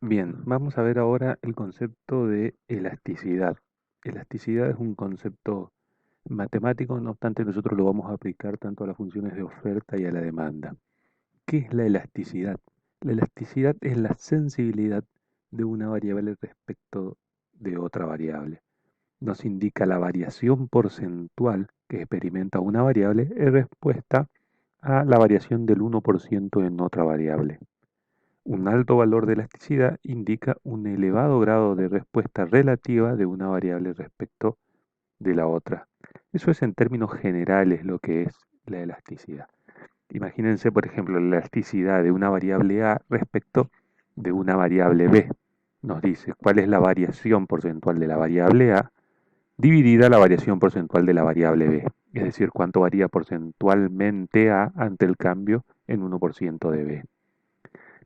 Bien, vamos a ver ahora el concepto de elasticidad. Elasticidad es un concepto matemático, no obstante nosotros lo vamos a aplicar tanto a las funciones de oferta y a la demanda. ¿Qué es la elasticidad? La elasticidad es la sensibilidad de una variable respecto de otra variable. Nos indica la variación porcentual que experimenta una variable en respuesta a la variación del 1% en otra variable. Un alto valor de elasticidad indica un elevado grado de respuesta relativa de una variable respecto de la otra. Eso es en términos generales lo que es la elasticidad. Imagínense, por ejemplo, la elasticidad de una variable A respecto de una variable B. Nos dice cuál es la variación porcentual de la variable A dividida la variación porcentual de la variable B. Es decir, cuánto varía porcentualmente A ante el cambio en 1% de B.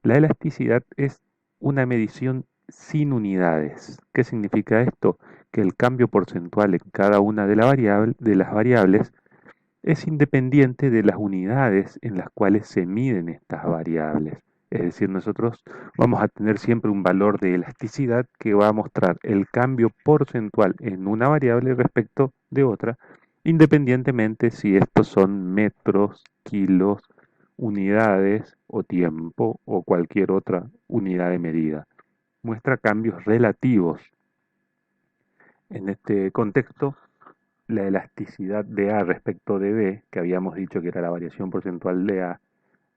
La elasticidad es una medición sin unidades. ¿Qué significa esto? Que el cambio porcentual en cada una de las variables es independiente de las unidades en las cuales se miden estas variables. Es decir, nosotros vamos a tener siempre un valor de elasticidad que va a mostrar el cambio porcentual en una variable respecto de otra, independientemente si estos son metros, kilos, unidades o tiempo o cualquier otra unidad de medida. Muestra cambios relativos. En este contexto, la elasticidad de A respecto de B, que habíamos dicho que era la variación porcentual de A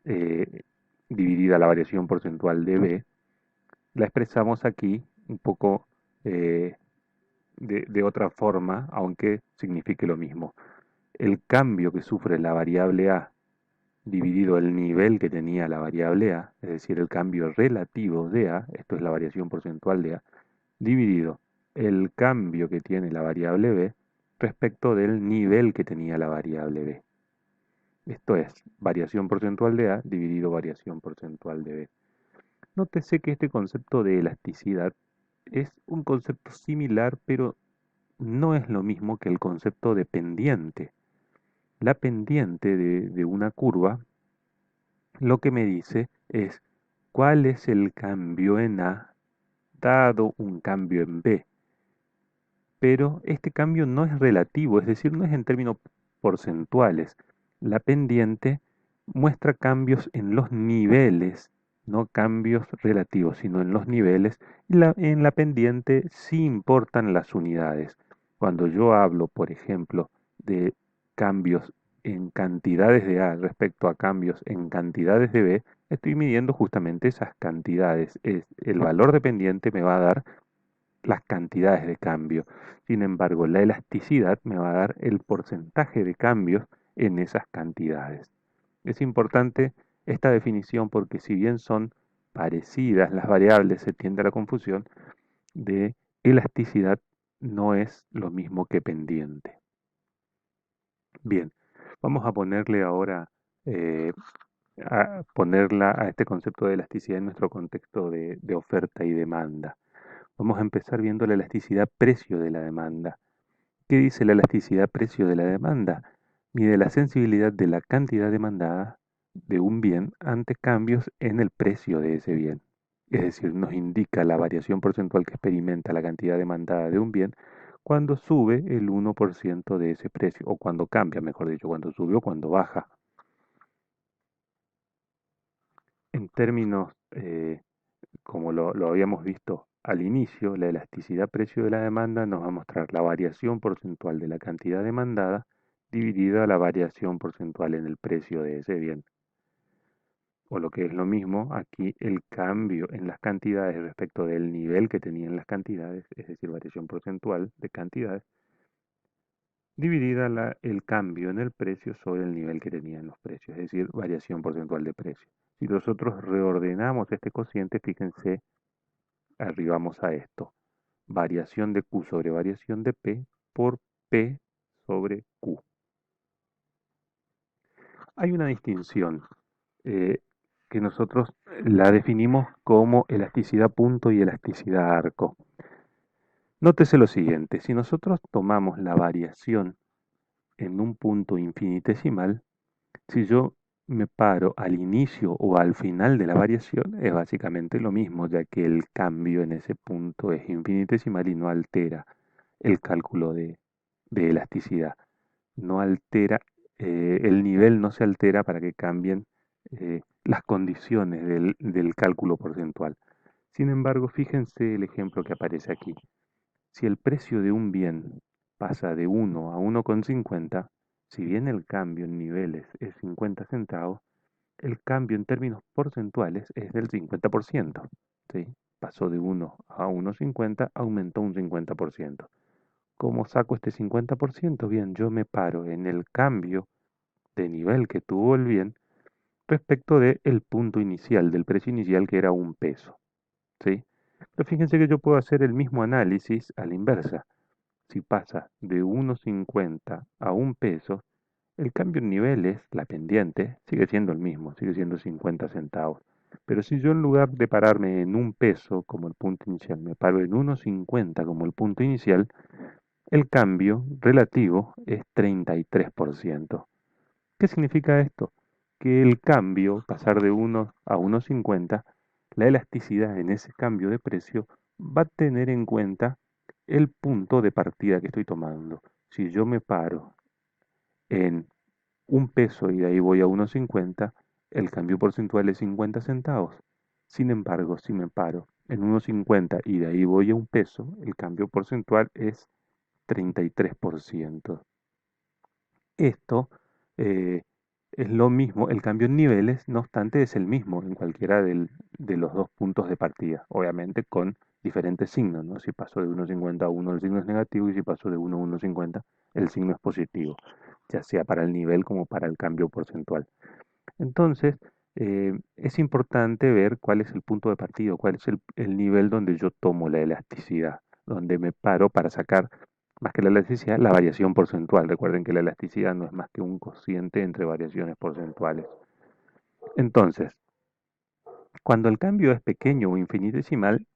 eh, dividida la variación porcentual de B, la expresamos aquí un poco eh, de otra forma, aunque signifique lo mismo. El cambio que sufre la variable A dividido el nivel que tenía la variable A, es decir, el cambio relativo de A, esto es la variación porcentual de A, dividido el cambio que tiene la variable B respecto del nivel que tenía la variable B. Esto es variación porcentual de A dividido variación porcentual de B. Nótese que este concepto de elasticidad es un concepto similar, pero no es lo mismo que el concepto de pendiente. La pendiente de una curva lo que me dice es cuál es el cambio en A dado un cambio en B. Pero este cambio no es relativo, es decir, no es en términos porcentuales. La pendiente muestra cambios en los niveles, no cambios relativos, sino en los niveles. Y en la pendiente sí importan las unidades. Cuando yo hablo, por ejemplo, de cambios en cantidades de A respecto a cambios en cantidades de B, estoy midiendo justamente esas cantidades. El valor de pendiente me va a dar las cantidades de cambio. Sin embargo, la elasticidad me va a dar el porcentaje de cambios en esas cantidades. Es importante esta definición porque si bien son parecidas las variables, se tiende a la confusión de elasticidad no es lo mismo que pendiente. Bien, vamos a ponerle ahora eh, a ponerla a este concepto de elasticidad en nuestro contexto de oferta y demanda. Vamos a empezar viendo la elasticidad precio de la demanda. ¿Qué dice la elasticidad precio de la demanda? Mide la sensibilidad de la cantidad demandada de un bien ante cambios en el precio de ese bien. Es decir, nos indica la variación porcentual que experimenta la cantidad demandada de un bien cuando sube el 1% de ese precio, o cuando cambia, mejor dicho, cuando sube o cuando baja. En términos como lo habíamos visto al inicio, la elasticidad precio de la demanda nos va a mostrar la variación porcentual de la cantidad demandada dividida la variación porcentual en el precio de ese bien. O lo que es lo mismo, aquí el cambio en las cantidades respecto del nivel que tenían las cantidades, es decir, variación porcentual de cantidades, dividida el cambio en el precio sobre el nivel que tenían los precios, es decir, variación porcentual de precio. Si nosotros reordenamos este cociente, fíjense, arribamos a esto. Variación de Q sobre variación de P por P sobre Q. Hay una distinción eh, que nosotros la definimos como elasticidad punto y elasticidad arco. Nótese lo siguiente, si nosotros tomamos la variación en un punto infinitesimal, si yo me paro al inicio o al final de la variación, es básicamente lo mismo, ya que el cambio en ese punto es infinitesimal y no altera el cálculo de elasticidad. No altera, el nivel no se altera para que cambien las condiciones del cálculo porcentual. Sin embargo, fíjense el ejemplo que aparece aquí. Si el precio de un bien pasa de 1 a 1,50, si bien el cambio en niveles es 50 centavos, el cambio en términos porcentuales es del 50%. ¿Sí? Pasó de 1 a 1,50, aumentó un 50%. ¿Cómo saco este 50%? Bien, yo me paro en el cambio de nivel que tuvo el bien respecto del punto inicial, del precio inicial que era un peso. ¿Sí? Pero fíjense que yo puedo hacer el mismo análisis a la inversa. Si pasa de 1,50 a un peso, el cambio en niveles, la pendiente, sigue siendo el mismo, sigue siendo 50 centavos. Pero si yo en lugar de pararme en un peso como el punto inicial, me paro en 1,50 como el punto inicial, el cambio relativo es 33%. ¿Qué significa esto? Que el cambio, pasar de 1 a 1,50, la elasticidad en ese cambio de precio va a tener en cuenta el punto de partida que estoy tomando. Si yo me paro en un peso y de ahí voy a 1,50, el cambio porcentual es 50 centavos. Sin embargo, si me paro en 1,50 y de ahí voy a un peso, el cambio porcentual es 33%. Esto eh, es lo mismo, el cambio en niveles, no obstante, es el mismo en cualquiera de los dos puntos de partida, obviamente con diferentes signos, ¿no? Si pasó de 1,50 a 1 el signo es negativo y si pasó de 1 a 1,50 el signo es positivo, ya sea para el nivel como para el cambio porcentual. Entonces, es importante ver cuál es el punto de partida, cuál es el nivel donde yo tomo la elasticidad, donde me paro para sacar, más que la elasticidad, la variación porcentual. Recuerden que la elasticidad no es más que un cociente entre variaciones porcentuales. Entonces, cuando el cambio es pequeño o infinitesimal,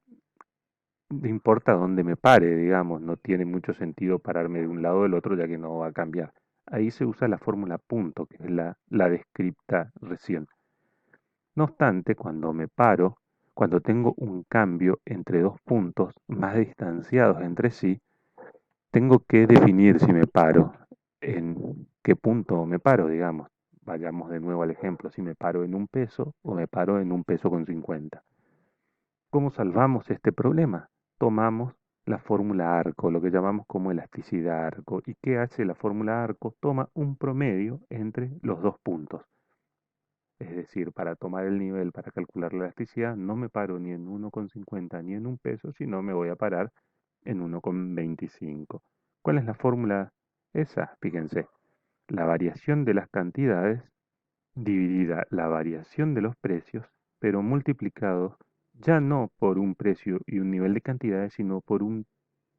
no importa dónde me pare, digamos, no tiene mucho sentido pararme de un lado o del otro ya que no va a cambiar. Ahí se usa la fórmula punto, que es la descripta recién. No obstante, cuando me paro, cuando tengo un cambio entre dos puntos más distanciados entre sí, tengo que definir si me paro, en qué punto me paro, digamos. Vayamos de nuevo al ejemplo, si me paro en un peso o me paro en un peso con 50. ¿Cómo salvamos este problema? Tomamos la fórmula arco, lo que llamamos como elasticidad arco. ¿Y qué hace la fórmula arco? Toma un promedio entre los dos puntos. Es decir, para tomar el nivel, para calcular la elasticidad, no me paro ni en 1,50 ni en un peso, sino me voy a parar en 1,25. ¿Cuál es la fórmula esa? Fíjense, la variación de las cantidades dividida la variación de los precios, pero multiplicado ya no por un precio y un nivel de cantidades, sino por un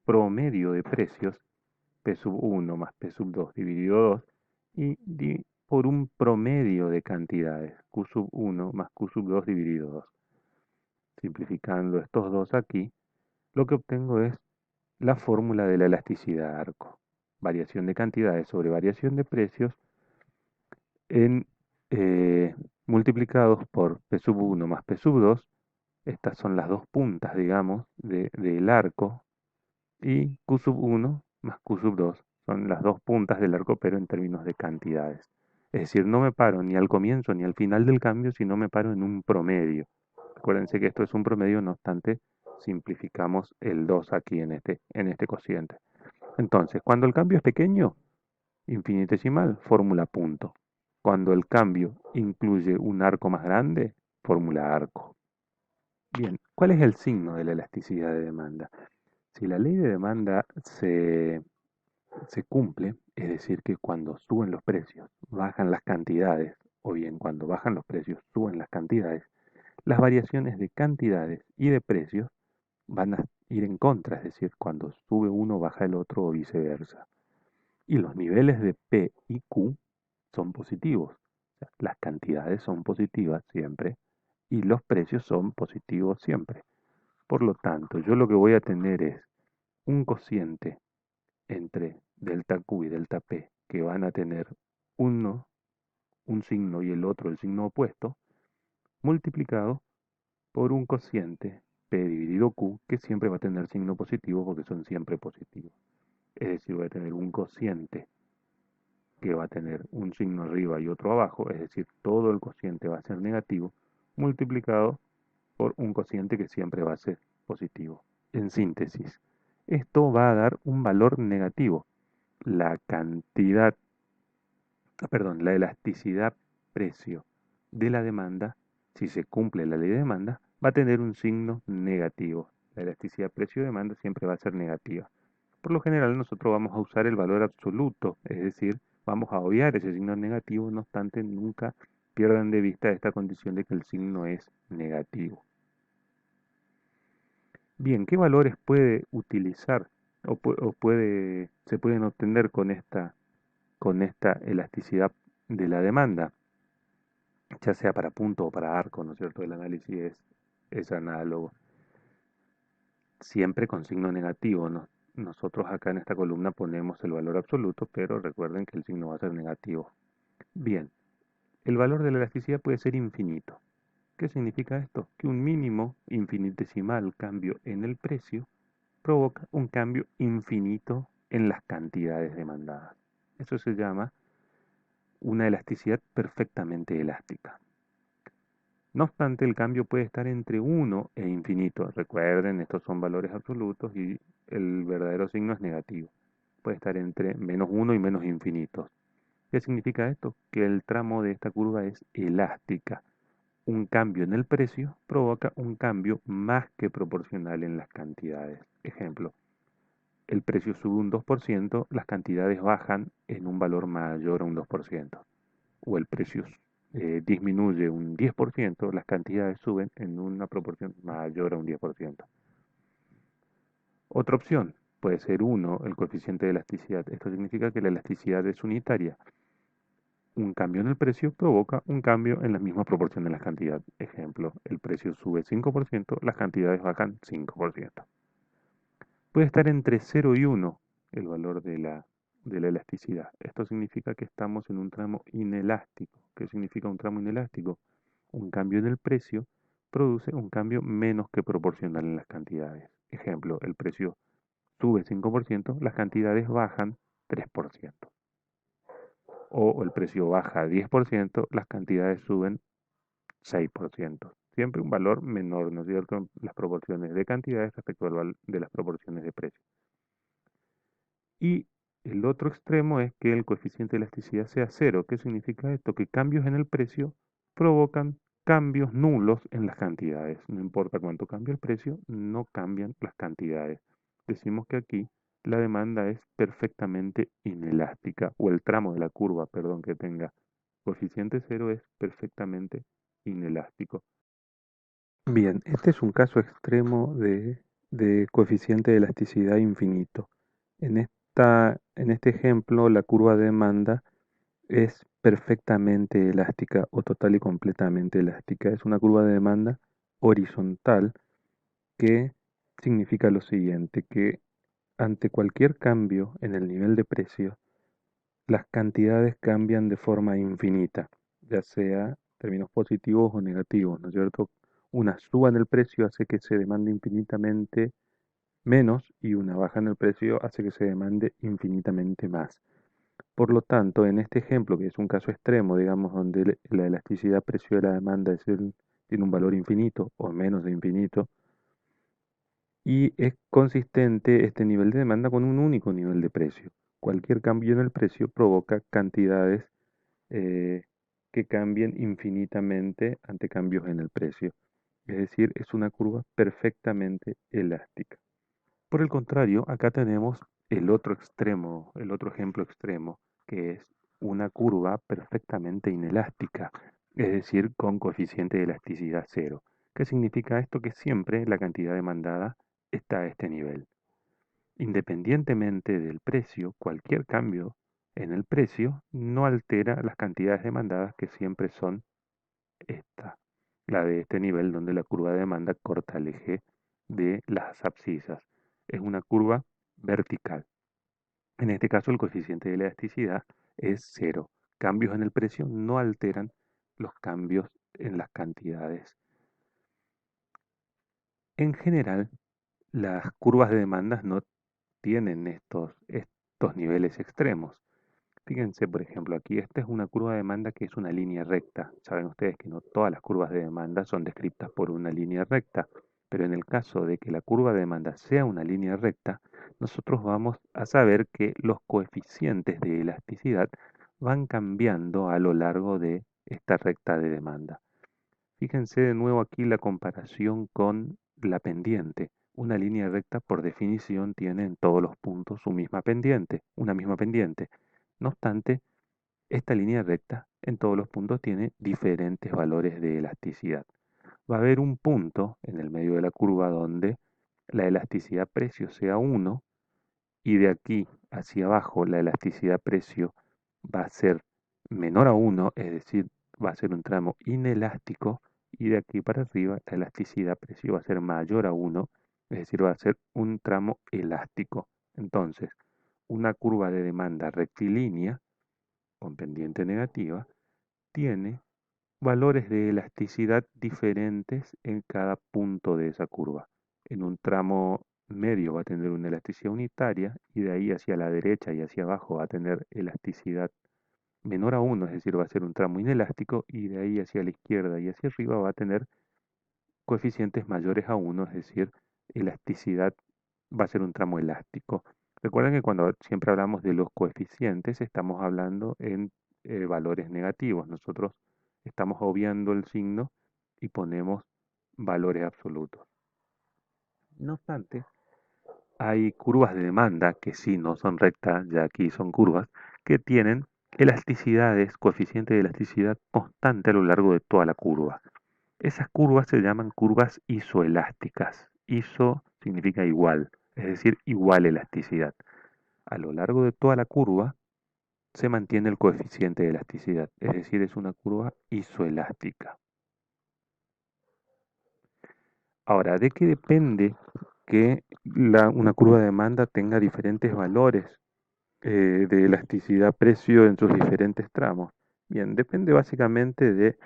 promedio de precios P sub 1 más P sub 2 dividido 2 y por un promedio de cantidades Q sub 1 más Q sub 2 dividido 2. Simplificando estos dos aquí, lo que obtengo es la fórmula de la elasticidad arco. Variación de cantidades sobre variación de precios en multiplicados por P sub 1 más P sub 2. Estas son las dos puntas, digamos, del arco y Q sub 1 más Q sub 2 son las dos puntas del arco, pero en términos de cantidades. Es decir, no me paro ni al comienzo ni al final del cambio, sino me paro en un promedio. Acuérdense que esto es un promedio, no obstante, simplificamos el 2 aquí en este cociente. Entonces, cuando el cambio es pequeño, infinitesimal, fórmula punto. Cuando el cambio incluye un arco más grande, fórmula arco. Bien, ¿cuál es el signo de la elasticidad de demanda? Si la ley de demanda se cumple, es decir, que cuando suben los precios, bajan las cantidades, o bien cuando bajan los precios, suben las cantidades, las variaciones de cantidades y de precios van a ir en contra, es decir, cuando sube uno, baja el otro o viceversa. Y los niveles de P y Q son positivos. O sea, las cantidades son positivas siempre y los precios son positivos siempre. Por lo tanto, yo lo que voy a tener es un cociente entre delta Q y delta P que van a tener uno un signo y el otro el signo opuesto, multiplicado por un cociente P dividido Q, que siempre va a tener signo positivo porque son siempre positivos. Es decir, voy a tener un cociente que va a tener un signo arriba y otro abajo, es decir, todo el cociente va a ser negativo, multiplicado por un cociente que siempre va a ser positivo. En síntesis, esto va a dar un valor negativo. La cantidad, la elasticidad precio de la demanda, si se cumple la ley de demanda, va a tener un signo negativo. La elasticidad precio-demanda siempre va a ser negativa. Por lo general nosotros vamos a usar el valor absoluto, es decir, vamos a obviar ese signo negativo, no obstante nunca pierdan de vista esta condición de que el signo es negativo. Bien, ¿qué valores puede utilizar se pueden obtener con esta elasticidad de la demanda? Ya sea para punto o para arco, ¿no es cierto? El análisis es análogo, siempre con signo negativo, ¿no? Nosotros acá en esta columna ponemos el valor absoluto, pero recuerden que el signo va a ser negativo. Bien, el valor de la elasticidad puede ser infinito. ¿Qué significa esto? Que un mínimo infinitesimal cambio en el precio provoca un cambio infinito en las cantidades demandadas. Eso se llama una elasticidad perfectamente elástica. No obstante, el cambio puede estar entre 1 e infinito. Recuerden, estos son valores absolutos y el verdadero signo es negativo. Puede estar entre -1 y menos infinitos. ¿Qué significa esto? Que el tramo de esta curva es elástica. Un cambio en el precio provoca un cambio más que proporcional en las cantidades. Ejemplo, el precio sube un 2%, las cantidades bajan en un valor mayor a un 2%. O el precio disminuye un 10%, las cantidades suben en una proporción mayor a un 10%. Otra opción puede ser 1, el coeficiente de elasticidad. Esto significa que la elasticidad es unitaria. Un cambio en el precio provoca un cambio en la misma proporción de las cantidades. Ejemplo, el precio sube 5%, las cantidades bajan 5%. Puede estar entre 0 y 1 el valor de la elasticidad. Esto significa que estamos en un tramo inelástico. ¿Qué significa un tramo inelástico? Un cambio en el precio produce un cambio menos que proporcional en las cantidades. Ejemplo, el precio sube 5%, las cantidades bajan 3%. O el precio baja 10%, las cantidades suben 6%. Siempre un valor menor, ¿no es cierto?, en las proporciones de cantidades respecto de las proporciones de precio. Y el otro extremo es que el coeficiente de elasticidad sea cero. ¿Qué significa esto? Que cambios en el precio provocan cambios nulos en las cantidades. No importa cuánto cambie el precio, no cambian las cantidades. Decimos que aquí la demanda es perfectamente inelástica, o el tramo de la curva, perdón, que tenga coeficiente cero es perfectamente inelástico. Bien, este es un caso extremo de coeficiente de elasticidad infinito. En este ejemplo, la curva de demanda es perfectamente elástica o total y completamente elástica. Es una curva de demanda horizontal que significa lo siguiente, que ante cualquier cambio en el nivel de precio, las cantidades cambian de forma infinita, ya sea términos positivos o negativos, ¿no es cierto? Una suba en el precio hace que se demande infinitamente menos y una baja en el precio hace que se demande infinitamente más. Por lo tanto, en este ejemplo, que es un caso extremo, digamos, donde la elasticidad precio de la demanda tiene un valor infinito o menos de infinito, y es consistente este nivel de demanda con un único nivel de precio. Cualquier cambio en el precio provoca cantidades eh, que cambien infinitamente ante cambios en el precio. Es decir, es una curva perfectamente elástica. Por el contrario, acá tenemos el otro extremo, el otro ejemplo extremo, que es una curva perfectamente inelástica, es decir, con coeficiente de elasticidad cero. ¿Qué significa esto? Que siempre la cantidad demandada está a este nivel. Independientemente del precio, cualquier cambio en el precio no altera las cantidades demandadas, que siempre son esta, la de este nivel donde la curva de demanda corta el eje de las abscisas. Es una curva vertical. En este caso el coeficiente de elasticidad es cero. cambios en el precio no alteran los cambios en las cantidades. En general, las curvas de demandas no tienen estos niveles extremos. Fíjense, por ejemplo, aquí esta es una curva de demanda que es una línea recta. Saben ustedes que no todas las curvas de demanda son descritas por una línea recta, pero en el caso de que la curva de demanda sea una línea recta, nosotros vamos a saber que los coeficientes de elasticidad van cambiando a lo largo de esta recta de demanda. Fíjense de nuevo aquí la comparación con la pendiente. Una línea recta por definición tiene en todos los puntos una misma pendiente. No obstante, esta línea recta en todos los puntos tiene diferentes valores de elasticidad. Va a haber un punto en el medio de la curva donde la elasticidad precio sea 1 y de aquí hacia abajo la elasticidad precio va a ser menor a 1, es decir, va a ser un tramo inelástico, y de aquí para arriba la elasticidad precio va a ser mayor a 1, es decir, va a ser un tramo elástico. Entonces, una curva de demanda rectilínea con pendiente negativa tiene valores de elasticidad diferentes en cada punto de esa curva. En un tramo medio va a tener una elasticidad unitaria y de ahí hacia la derecha y hacia abajo va a tener elasticidad menor a 1, es decir, va a ser un tramo inelástico, y de ahí hacia la izquierda y hacia arriba va a tener coeficientes mayores a 1, es decir, elasticidad va a ser un tramo elástico. Recuerden que cuando siempre hablamos de los coeficientes estamos hablando en valores negativos. Nosotros estamos obviando el signo y ponemos valores absolutos. No obstante, hay curvas de demanda que sí no son rectas, ya aquí son curvas, que tienen elasticidades, coeficiente de elasticidad constante a lo largo de toda la curva. Esas curvas se llaman curvas isoelásticas. Iso significa igual, es decir, igual elasticidad. A lo largo de toda la curva se mantiene el coeficiente de elasticidad, es decir, es una curva isoelástica. Ahora, ¿de qué depende que una curva de demanda tenga diferentes valores de elasticidad precio en sus diferentes tramos? Bien, depende básicamente de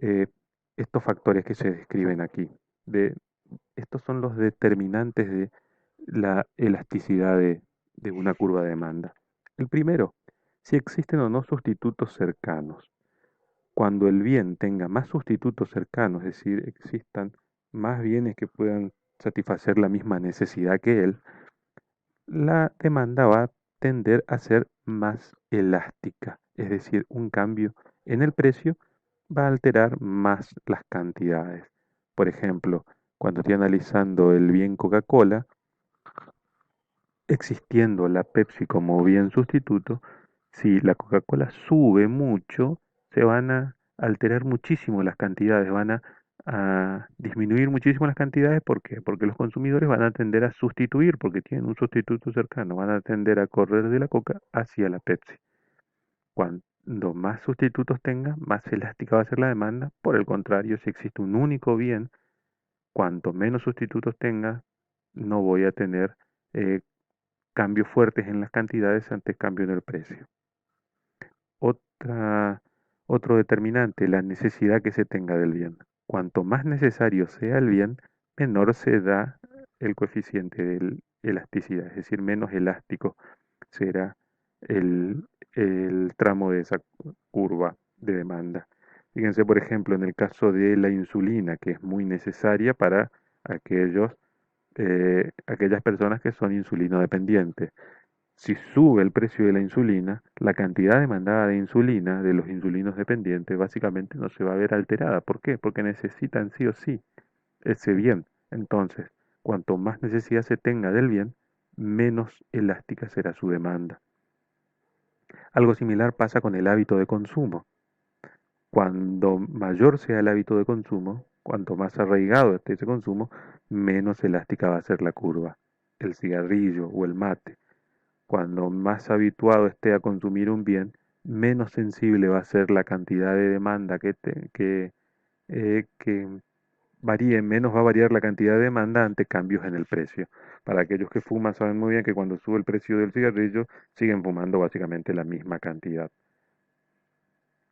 eh, estos factores que se describen aquí. Estos son los determinantes de la elasticidad de una curva de demanda. El primero, si existen o no sustitutos cercanos. Cuando el bien tenga más sustitutos cercanos, es decir, existan más bienes que puedan satisfacer la misma necesidad que él, la demanda va a tender a ser más elástica, es decir, un cambio en el precio va a alterar más las cantidades. Por ejemplo, cuando estoy analizando el bien Coca-Cola, existiendo la Pepsi como bien sustituto, si la Coca-Cola sube mucho, se van a alterar muchísimo las cantidades, a disminuir muchísimo las cantidades. ¿Por qué? Porque los consumidores van a tender a sustituir, porque tienen un sustituto cercano, van a tender a correr de la Coca hacia la Pepsi. Cuando más sustitutos tenga, más elástica va a ser la demanda. Por el contrario, si existe un único bien, cuanto menos sustitutos tenga, no voy a tener eh, cambios fuertes en las cantidades ante cambio en el precio. Otra, Otro determinante, la necesidad que se tenga del bien. Cuanto más necesario sea el bien, menor se da el coeficiente de elasticidad, es decir, menos elástico será el, el tramo de esa curva de demanda. Fíjense, por ejemplo, en el caso de la insulina, que es muy necesaria para aquellas personas que son insulino dependientes. Si sube el precio de la insulina, la cantidad demandada de insulina de los insulinos dependientes básicamente no se va a ver alterada. ¿Por qué? Porque necesitan sí o sí ese bien. Entonces, cuanto más necesidad se tenga del bien, menos elástica será su demanda. Algo similar pasa con el hábito de consumo. Cuando mayor sea el hábito de consumo, cuanto más arraigado esté ese consumo, menos elástica va a ser la curva. El cigarrillo o el mate. Cuando más habituado esté a consumir un bien, menos sensible va a ser la cantidad de demanda que varíe, menos va a variar la cantidad de demanda ante cambios en el precio. Para aquellos que fuman saben muy bien que cuando sube el precio del cigarrillo, siguen fumando básicamente la misma cantidad.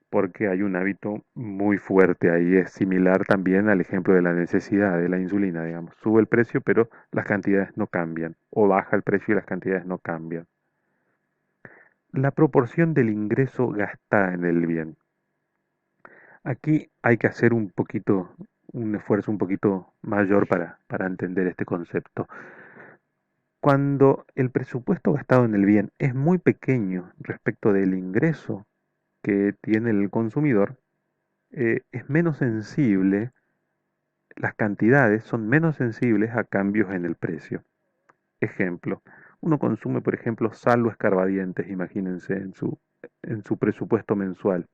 porque hay un hábito muy fuerte ahí. Es similar también al ejemplo de la necesidad de la insulina, digamos. Sube el precio, pero las cantidades no cambian. O baja el precio y las cantidades no cambian. La proporción del ingreso gastada en el bien. Aquí hay que hacer un poquito, un esfuerzo un poquito mayor para entender este concepto. Cuando el presupuesto gastado en el bien es muy pequeño respecto del ingreso que tiene el consumidor, es menos sensible, las cantidades son menos sensibles a cambios en el precio. Ejemplo, uno consume, por ejemplo, sal o escarbadientes, imagínense, en su presupuesto mensual.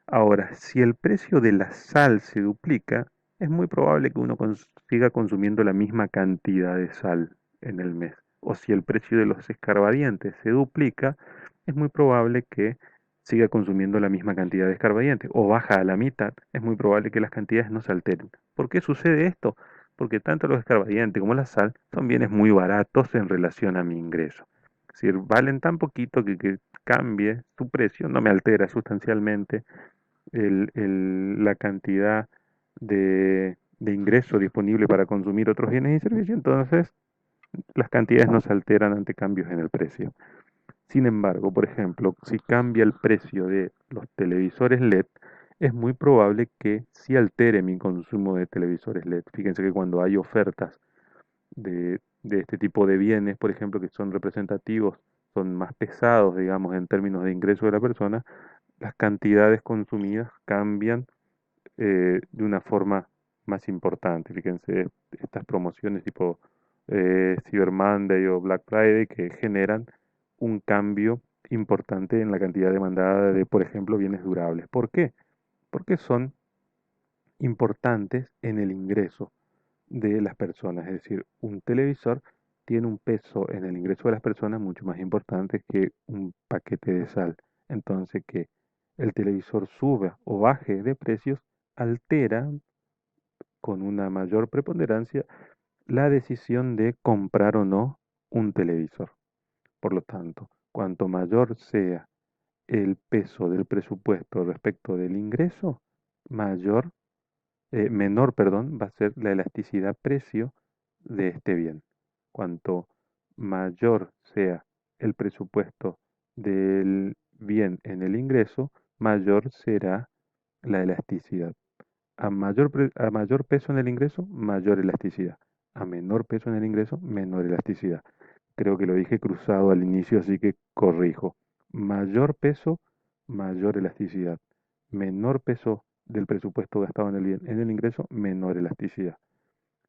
Ahora, si el precio de la sal se duplica, es muy probable que uno siga consumiendo la misma cantidad de sal en el mes. O si el precio de los escarbadientes se duplica, es muy probable que siga consumiendo la misma cantidad de escarbadientes. O baja a la mitad, es muy probable que las cantidades no se alteren. ¿Por qué sucede esto? Porque tanto los escarbadientes como la sal son bienes muy baratos en relación a mi ingreso. Es decir, valen tan poquito que cambie su precio, no me altera sustancialmente la cantidad de ingreso disponible para consumir otros bienes y servicios, entonces las cantidades no se alteran ante cambios en el precio. Sin embargo, por ejemplo, si cambia el precio de los televisores LED, es muy probable que sí altere mi consumo de televisores LED. Fíjense que cuando hay ofertas de este tipo de bienes, por ejemplo, que son representativos, son más pesados, digamos, en términos de ingreso de la persona, las cantidades consumidas cambian de una forma más importante. Fíjense, estas promociones tipo Cyber Monday o Black Friday que generan un cambio importante en la cantidad demandada de, por ejemplo, bienes durables. ¿Por qué? Porque son importantes en el ingreso de las personas. Es decir, un televisor tiene un peso en el ingreso de las personas mucho más importante que un paquete de sal. Entonces, que el televisor suba o baje de precios altera con una mayor preponderancia la decisión de comprar o no un televisor. Por lo tanto, cuanto mayor sea el peso del presupuesto respecto del ingreso, menor, perdón, va a ser la elasticidad precio de este bien. Cuanto mayor sea el presupuesto del bien en el ingreso, mayor será la elasticidad. A mayor peso en el ingreso, mayor elasticidad. A menor peso en el ingreso, menor elasticidad. Creo que lo dije cruzado al inicio, así que corrijo. Mayor peso, mayor elasticidad. Menor peso del presupuesto gastado en el bien en el ingreso, menor elasticidad.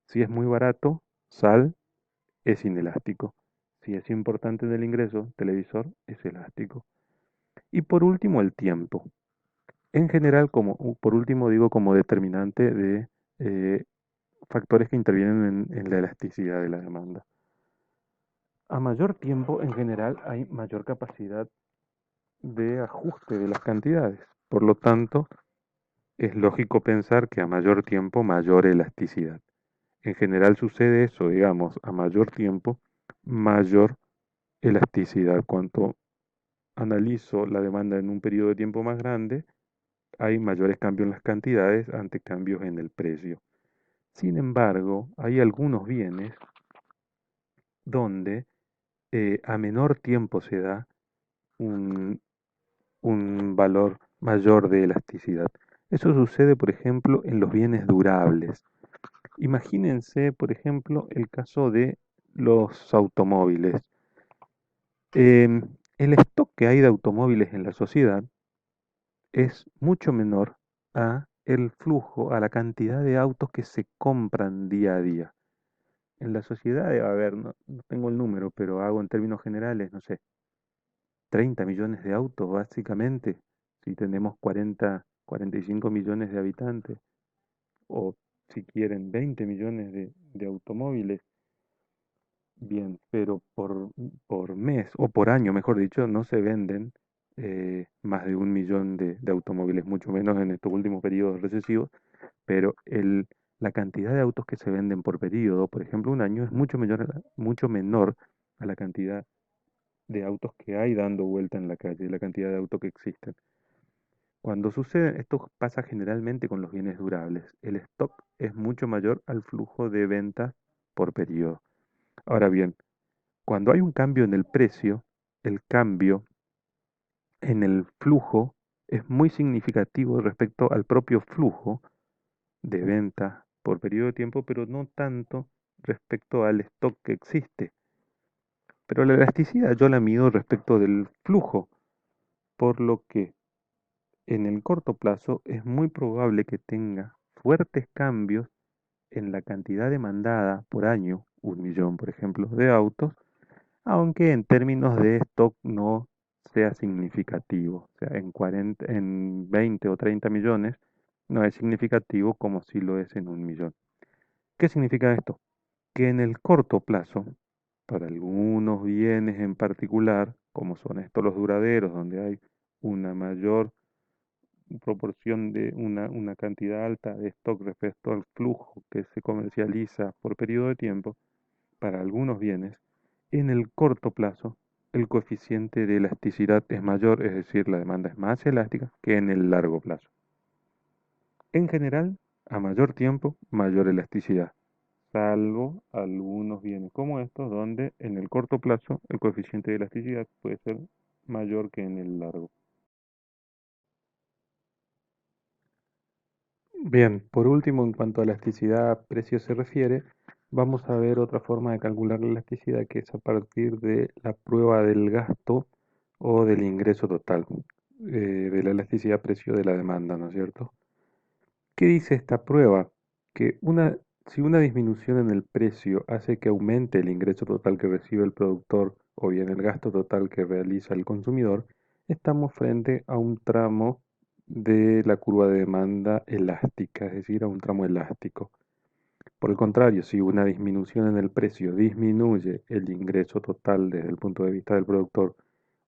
Si es muy barato, sal es inelástico. Si es importante en el ingreso, televisor es elástico. Y por último, el tiempo. En general, por último digo como determinante de eh, factores que intervienen en la elasticidad de la demanda. A mayor tiempo, en general, hay mayor capacidad de ajuste de las cantidades. Por lo tanto, es lógico pensar que a mayor tiempo, mayor elasticidad. En general sucede eso, digamos, a mayor tiempo, mayor elasticidad. Cuanto analizo la demanda en un periodo de tiempo más grande, hay mayores cambios en las cantidades ante cambios en el precio. Sin embargo, hay algunos bienes donde a menor tiempo se da un, un valor mayor de elasticidad. Eso sucede, por ejemplo, en los bienes durables. Imagínense, por ejemplo, el caso de los automóviles. El stock que hay de automóviles en la sociedad es mucho menor a el flujo, a la cantidad de autos que se compran día a día. En la sociedad debe haber, no tengo el número, pero hago en términos generales, no sé, 30 millones de autos básicamente, si tenemos 45 millones de habitantes, o si quieren 20 millones de automóviles, bien, pero por mes o por año, mejor dicho, no se venden más de 1 millón de automóviles, mucho menos en estos últimos periodos recesivos, pero la cantidad de autos que se venden por periodo, por ejemplo, un año, es mucho menor a la cantidad de autos que hay dando vuelta en la calle, la cantidad de autos que existen. Cuando sucede, esto pasa generalmente con los bienes durables. El stock es mucho mayor al flujo de ventas por periodo. Ahora bien, cuando hay un cambio en el precio, el cambio en el flujo es muy significativo respecto al propio flujo de venta por periodo de tiempo, pero no tanto respecto al stock que existe. Pero la elasticidad yo la mido respecto del flujo, por lo que en el corto plazo es muy probable que tenga fuertes cambios en la cantidad demandada por año, 1 millón por ejemplo, de autos, aunque en términos de stock no sea significativo. O sea, en 20 o 30 millones no es significativo como si lo es en 1 millón. ¿Qué significa esto? Que en el corto plazo, para algunos bienes en particular, como son estos los duraderos, donde hay una mayor proporción de una cantidad alta de stock respecto al flujo que se comercializa por periodo de tiempo, para algunos bienes, en el corto plazo el coeficiente de elasticidad es mayor, es decir, la demanda es más elástica que en el largo plazo. En general, a mayor tiempo, mayor elasticidad, salvo algunos bienes como estos, donde en el corto plazo el coeficiente de elasticidad puede ser mayor que en el largo. Bien, por último, en cuanto a elasticidad-precio se refiere, vamos a ver otra forma de calcular la elasticidad que es a partir de la prueba del gasto o del ingreso total, de la elasticidad-precio de la demanda, ¿no es cierto? ¿Qué dice esta prueba? Que si una disminución en el precio hace que aumente el ingreso total que recibe el productor o bien el gasto total que realiza el consumidor, estamos frente a un tramo de la curva de demanda elástica, es decir, a un tramo elástico. Por el contrario, si una disminución en el precio disminuye el ingreso total desde el punto de vista del productor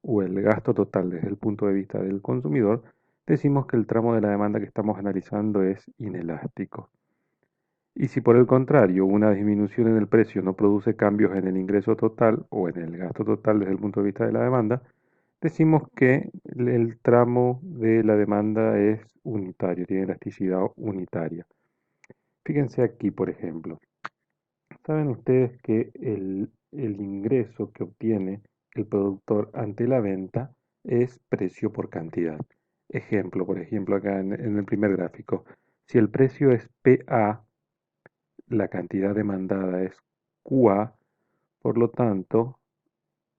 o el gasto total desde el punto de vista del consumidor, decimos que el tramo de la demanda que estamos analizando es inelástico. Y si por el contrario una disminución en el precio no produce cambios en el ingreso total o en el gasto total desde el punto de vista de la demanda, decimos que el tramo de la demanda es unitario, tiene elasticidad unitaria. Fíjense aquí, por ejemplo. Saben ustedes que el ingreso que obtiene el productor ante la venta es precio por cantidad. Ejemplo, por ejemplo, acá en el primer gráfico. Si el precio es PA, la cantidad demandada es QA, por lo tanto,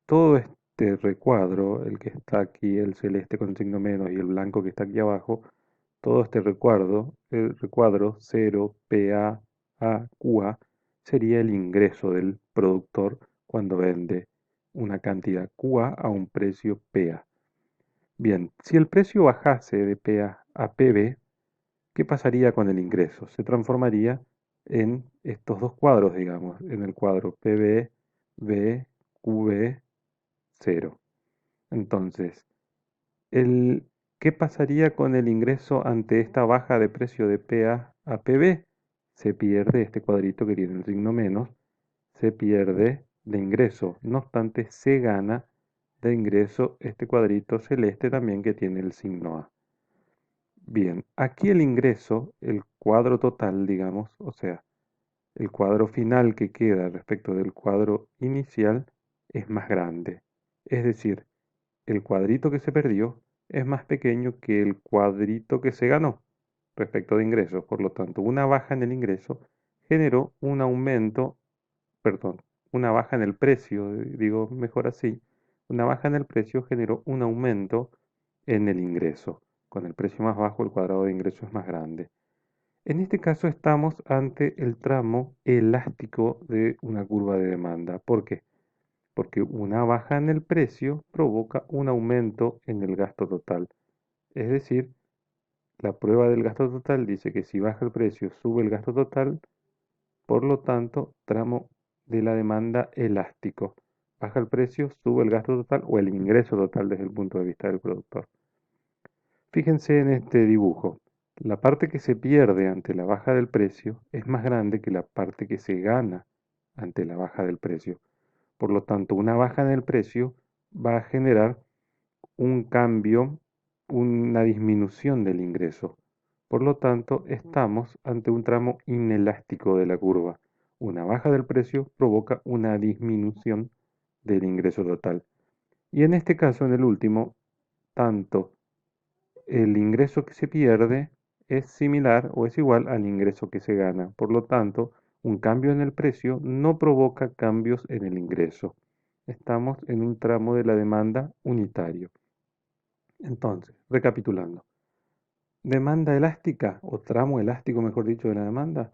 todo este recuadro, el que está aquí, el celeste con signo menos y el blanco que está aquí abajo, todo este recuadro, el recuadro 0, PA, A, QA, sería el ingreso del productor cuando vende una cantidad QA a un precio PA. Bien, si el precio bajase de PA a PB, ¿qué pasaría con el ingreso? Se transformaría en estos dos cuadros, digamos, en el cuadro PB, B, QB, 0. Entonces, el, ¿qué pasaría con el ingreso ante esta baja de precio de PA a PB? Se pierde este cuadrito que tiene el signo menos, se pierde de ingreso. No obstante, se gana de ingreso este cuadrito celeste también que tiene el signo A. Bien, aquí el ingreso, el cuadro total, digamos, o sea, el cuadro final que queda respecto del cuadro inicial es más grande. Es decir, el cuadrito que se perdió es más pequeño que el cuadrito que se ganó respecto de ingresos. Por lo tanto, una baja en el ingreso generó un aumento, perdón, una baja en el precio, digo mejor así, una baja en el precio generó un aumento en el ingreso. Con el precio más bajo, el cuadrado de ingreso es más grande. En este caso estamos ante el tramo elástico de una curva de demanda. ¿Por qué? Porque una baja en el precio provoca un aumento en el gasto total. Es decir, la prueba del gasto total dice que si baja el precio, sube el gasto total, por lo tanto, tramo de la demanda elástico. Baja el precio, sube el gasto total o el ingreso total desde el punto de vista del productor. Fíjense en este dibujo. La parte que se pierde ante la baja del precio es más grande que la parte que se gana ante la baja del precio. Por lo tanto, una baja en el precio va a generar un cambio una disminución del ingreso. Por lo tanto, estamos ante un tramo inelástico de la curva. Una baja del precio provoca una disminución del ingreso total. Y en este caso, en el último, tanto el ingreso que se pierde es similar o es igual al ingreso que se gana. Por lo tanto, un cambio en el precio no provoca cambios en el ingreso. Estamos en un tramo de la demanda unitario. Entonces, recapitulando. Demanda elástica o tramo elástico, mejor dicho, de la demanda.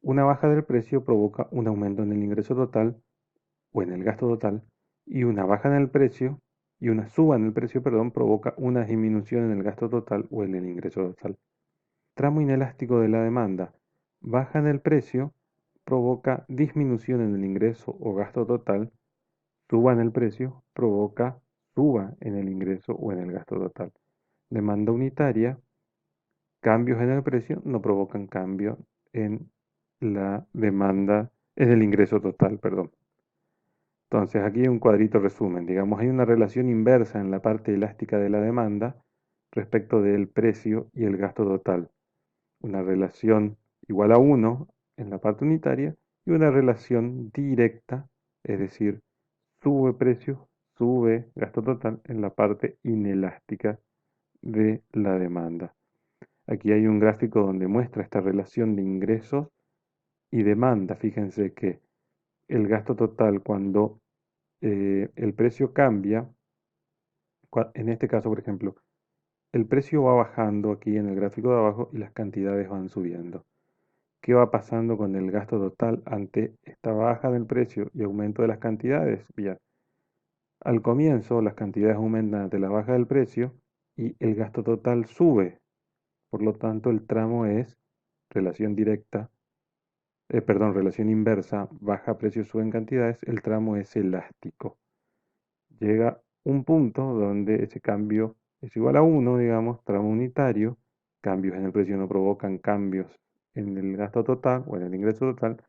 Una baja del precio provoca un aumento en el ingreso total o en el gasto total y una baja en el precio y una suba en el precio, perdón, provoca una disminución en el gasto total o en el ingreso total. Tramo inelástico de la demanda. Baja en el precio provoca disminución en el ingreso o gasto total. Suba en el precio provoca suba en el ingreso o en el gasto total. Demanda unitaria. Cambios en el precio no provocan cambio en la demanda, en el ingreso total, perdón. Entonces, aquí hay un cuadrito resumen. Digamos, hay una relación inversa en la parte elástica de la demanda respecto del precio y el gasto total. Una relación igual a 1 en la parte unitaria y una relación directa, es decir, sube precio, sube gasto total en la parte inelástica de la demanda. Aquí hay un gráfico donde muestra esta relación de ingresos y demanda. Fíjense que el gasto total cuando el precio cambia, en este caso, por ejemplo, el precio va bajando aquí en el gráfico de abajo y las cantidades van subiendo. ¿Qué va pasando con el gasto total ante esta baja del precio y aumento de las cantidades? Bien, al comienzo las cantidades aumentan ante la baja del precio y el gasto total sube. Por lo tanto, el tramo es relación directa, perdón, relación inversa, baja precio, sube en cantidades, el tramo es elástico. Llega un punto donde ese cambio es igual a 1, digamos, tramo unitario, cambios en el precio no provocan cambios en el gasto total o en el ingreso total,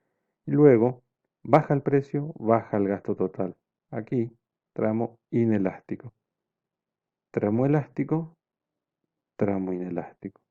y luego baja el precio, baja el gasto total. Aquí, tramo inelástico. Tramo elástico, tramo inelástico.